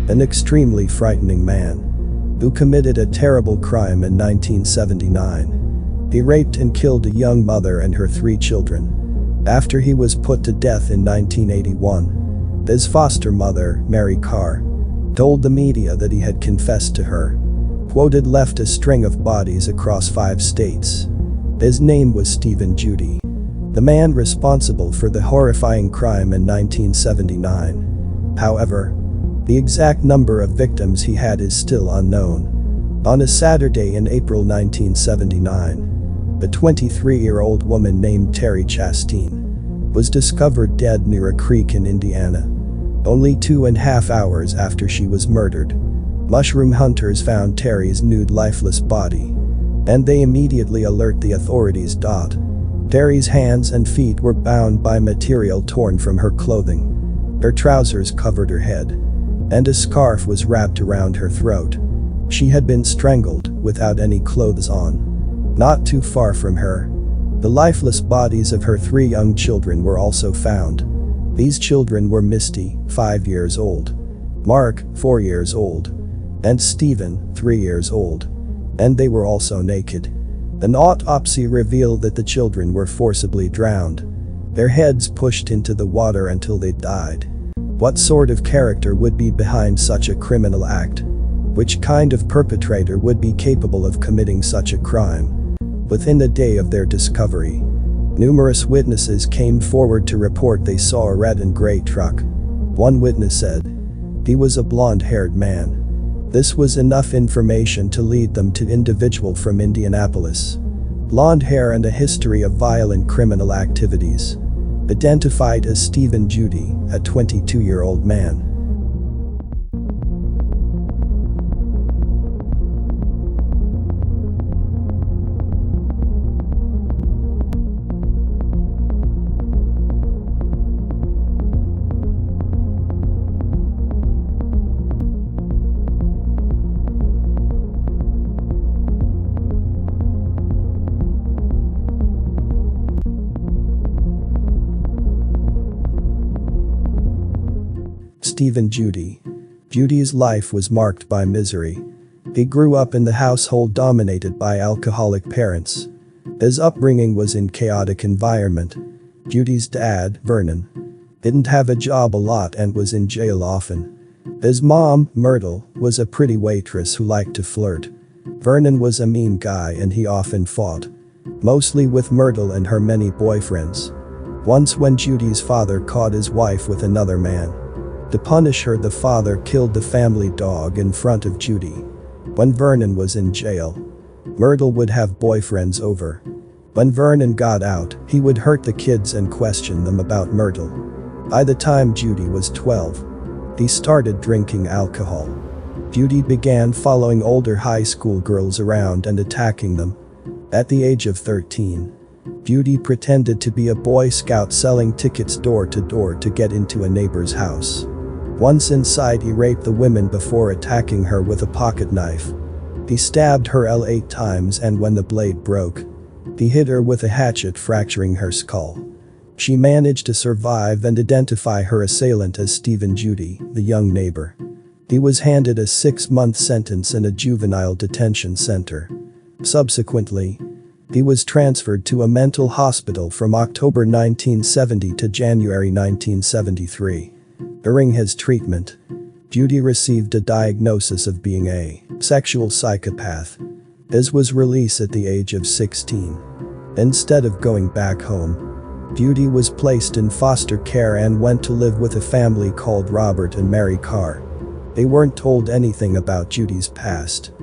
an extremely frightening man who committed a terrible crime in 1979. He raped and killed a young mother and her 3 children. After he was put to death in 1981, his foster mother, Mary Carr, told the media that he had confessed to her. Quoted, left a string of bodies across 5 states. His name was Stephen Judy, the man responsible for the horrifying crime in 1979. However, the exact number of victims he had is still unknown. On a Saturday in April 1979, a 23-year-old woman named Terry Chastain was discovered dead near a creek in Indiana. Only 2.5 hours after she was murdered, mushroom hunters found Terry's nude, lifeless body, and they immediately alert the authorities. Terry's hands and feet were bound by material torn from her clothing. Her trousers covered her head, and a scarf was wrapped around her throat. She had been strangled without any clothes on. Not too far from her, the lifeless bodies of her 3 young children were also found. These children were Misty, 5 years old, Mark, 4 years old, and Stephen, 3 years old. And they were also naked. An autopsy revealed that the children were forcibly drowned, their heads pushed into the water until they died. What sort of character would be behind such a criminal act? Which kind of perpetrator would be capable of committing such a crime? Within the day of their discovery, numerous witnesses came forward to report they saw a red and gray truck. One witness said he was a blonde-haired man. This was enough information to lead them to an individual from Indianapolis. Blonde hair and a history of violent criminal activities. Identified as Stephen Judy, a 22-year-old man. Stephen Judy. Judy's life was marked by misery. He grew up in the household dominated by alcoholic parents. His upbringing was in chaotic environment. Judy's dad, Vernon, didn't have a job a lot and was in jail often. His mom, Myrtle, was a pretty waitress who liked to flirt. Vernon was a mean guy and he often fought, mostly with Myrtle and her many boyfriends. Once when Judy's father caught his wife with another man, to punish her, the father killed the family dog in front of Judy. When Vernon was in jail, Myrtle would have boyfriends over. When Vernon got out, he would hurt the kids and question them about Myrtle. By the time Judy was 12, he started drinking alcohol. Judy began following older high school girls around and attacking them. At the age of 13, Judy pretended to be a Boy Scout selling tickets door to door to get into a neighbor's house. Once inside, he raped the women before attacking her with a pocket knife. He stabbed her 8 times and when the blade broke, he hit her with a hatchet, fracturing her skull. She managed to survive and identify her assailant as Stephen Judy, the young neighbor. He was handed a 6-month sentence in a juvenile detention center. Subsequently, he was transferred to a mental hospital from October 1970 to January 1973. During his treatment, Judy received a diagnosis of being a sexual psychopath. His was released at the age of 16. Instead of going back home, Judy was placed in foster care and went to live with a family called Robert and Mary Carr. They weren't told anything about Judy's past,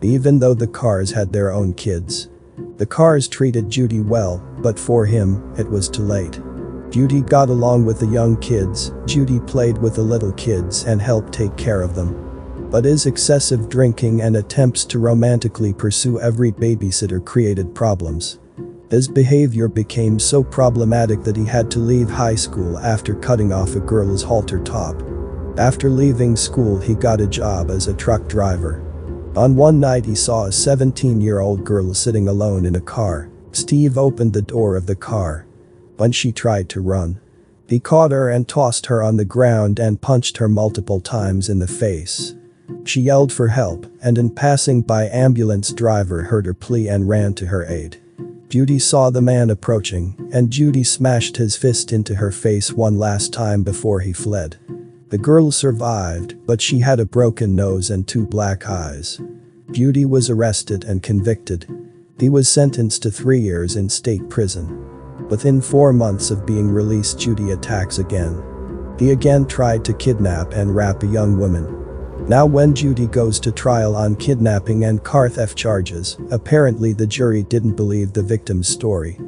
even though the Carrs had their own kids. The Carrs treated Judy well, but for him, it was too late. Judy got along with the young kids. Judy played with the little kids and helped take care of them. But his excessive drinking and attempts to romantically pursue every babysitter created problems. His behavior became so problematic that he had to leave high school after cutting off a girl's halter top. After leaving school, he got a job as a truck driver. On one night, he saw a 17-year-old girl sitting alone in a car. Steve opened the door of the car. When she tried to run, He caught her and tossed her on the ground and punched her multiple times in the face. She yelled for help, and an passing by ambulance driver heard her plea and ran to her aid. Judy saw the man approaching, and Judy smashed his fist into her face one last time before he fled. The girl survived, but she had a broken nose and 2 black eyes. Judy was arrested and convicted. He was sentenced to 3 years in state prison. Within 4 months of being released, Judy attacks again. He again tried to kidnap and rape a young woman. Now when Judy goes to trial on kidnapping and car theft charges, apparently the jury didn't believe the victim's story.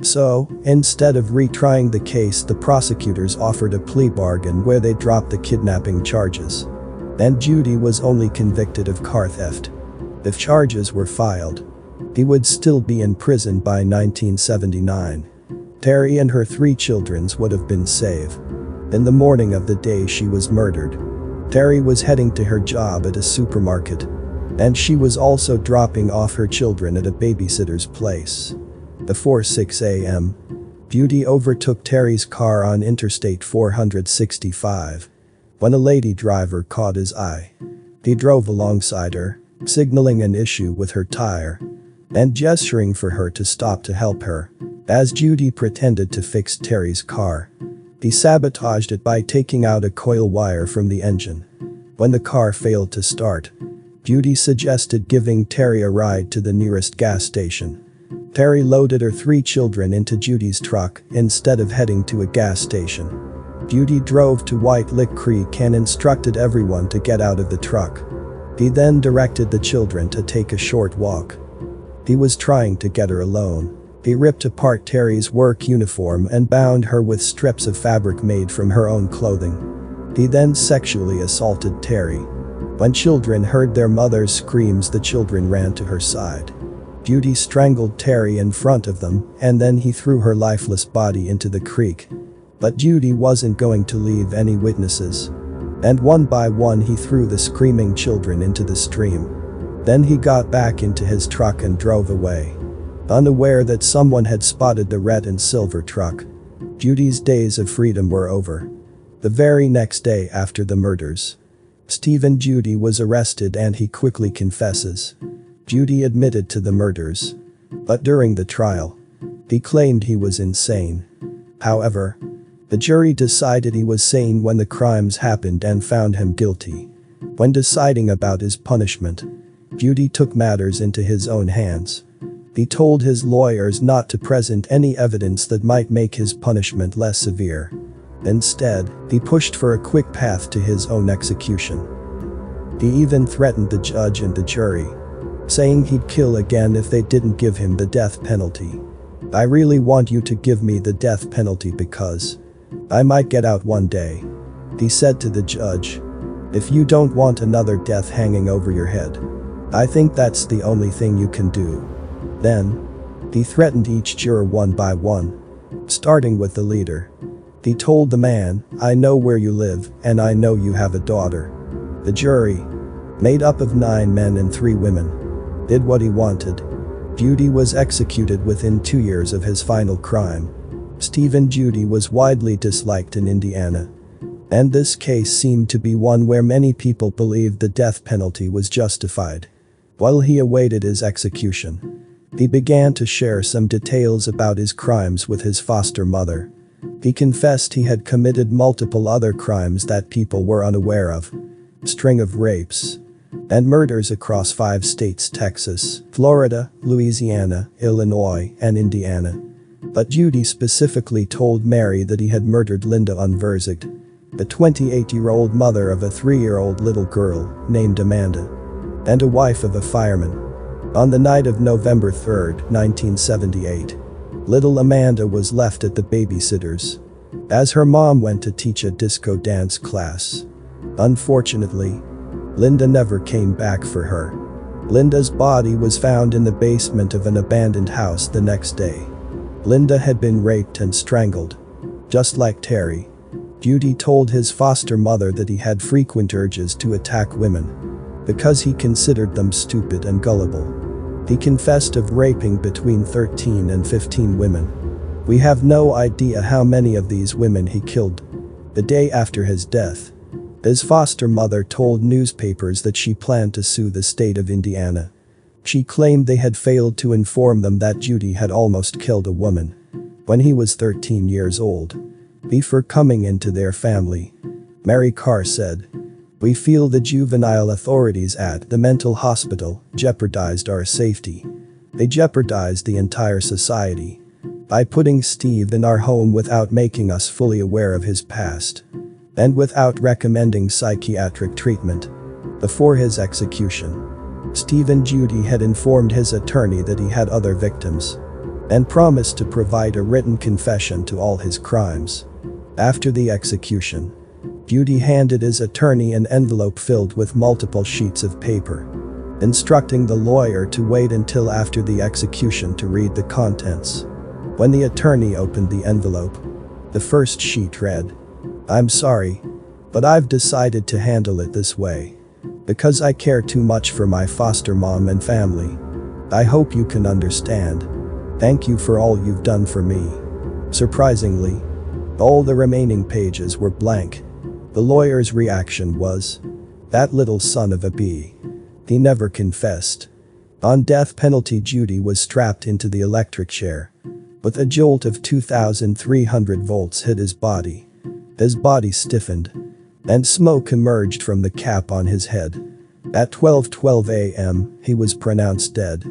So, instead of retrying the case, the prosecutors offered a plea bargain where they dropped the kidnapping charges. And Judy was only convicted of car theft. If charges were filed, he would still be in prison by 1979. Terry and her 3 children would have been safe. In the morning of the day she was murdered, Terry was heading to her job at a supermarket. And she was also dropping off her children at a babysitter's place. Before 6 a.m., Judy overtook Terry's car on Interstate 465. When a lady driver caught his eye, he drove alongside her, signaling an issue with her tire and gesturing for her to stop to help her. As Judy pretended to fix Terry's car, he sabotaged it by taking out a coil wire from the engine. When the car failed to start, Judy suggested giving Terry a ride to the nearest gas station. Terry loaded her 3 children into Judy's truck instead of heading to a gas station. Judy drove to White Lick Creek and instructed everyone to get out of the truck. He then directed the children to take a short walk. He was trying to get her alone. He ripped apart Terry's work uniform and bound her with strips of fabric made from her own clothing. He then sexually assaulted Terry. When children heard their mother's screams, the children ran to her side. Judy strangled Terry in front of them, and then he threw her lifeless body into the creek. But Judy wasn't going to leave any witnesses. And one by one he threw the screaming children into the stream. Then he got back into his truck and drove away. Unaware that someone had spotted the red and silver truck, Judy's days of freedom were over. The very next day after the murders, Stephen Judy was arrested and he quickly confesses. Judy admitted to the murders. But during the trial, he claimed he was insane. However, the jury decided he was sane when the crimes happened and found him guilty. When deciding about his punishment, Judy took matters into his own hands. He told his lawyers not to present any evidence that might make his punishment less severe. Instead, he pushed for a quick path to his own execution. He even threatened the judge and the jury, saying he'd kill again if they didn't give him the death penalty. "I really want you to give me the death penalty because I might get out one day," he said to the judge. "If you don't want another death hanging over your head, I think that's the only thing you can do." Then, he threatened each juror one by one, starting with the leader. He told the man, "I know where you live, and I know you have a daughter." The jury, made up of 9 men and 3 women, did what he wanted. Judy was executed within 2 years of his final crime. Stephen Judy was widely disliked in Indiana. And this case seemed to be one where many people believed the death penalty was justified. While he awaited his execution, he began to share some details about his crimes with his foster mother. He confessed he had committed multiple other crimes that people were unaware of. String of rapes and murders across 5 states: Texas, Florida, Louisiana, Illinois, and Indiana. But Judy specifically told Mary that he had murdered Linda Unverzigt, the 28-year-old mother of a 3-year-old little girl named Amanda, and a wife of a fireman. On the night of November 3, 1978, little Amanda was left at the babysitter's as her mom went to teach a disco dance class. Unfortunately, Linda never came back for her. Linda's body was found in the basement of an abandoned house the next day. Linda had been raped and strangled. Just like Terry, Judy told his foster mother that he had frequent urges to attack women because he considered them stupid and gullible. He confessed of raping between 13 and 15 women. We have no idea how many of these women he killed. The day after his death, his foster mother told newspapers that she planned to sue the state of Indiana. She claimed they had failed to inform them that Judy had almost killed a woman when he was 13 years old before coming into their family. Mary Carr said, "We feel the juvenile authorities at the mental hospital jeopardized our safety. They jeopardized the entire society by putting Steve in our home without making us fully aware of his past and without recommending psychiatric treatment." Before his execution, Steve and Judy had informed his attorney that he had other victims and promised to provide a written confession to all his crimes. After the execution, Judy handed his attorney an envelope filled with multiple sheets of paper, instructing the lawyer to wait until after the execution to read the contents. When the attorney opened the envelope, the first sheet read, "I'm sorry, but I've decided to handle it this way because I care too much for my foster mom and family. I hope you can understand. Thank you for all you've done for me." Surprisingly, all the remaining pages were blank. The lawyer's reaction was, "That little son of a bee. He never confessed." On death penalty, Judy was strapped into the electric chair, but a jolt of 2,300 volts hit his body. His body stiffened, and smoke emerged from the cap on his head. At 12:12 a.m., he was pronounced dead.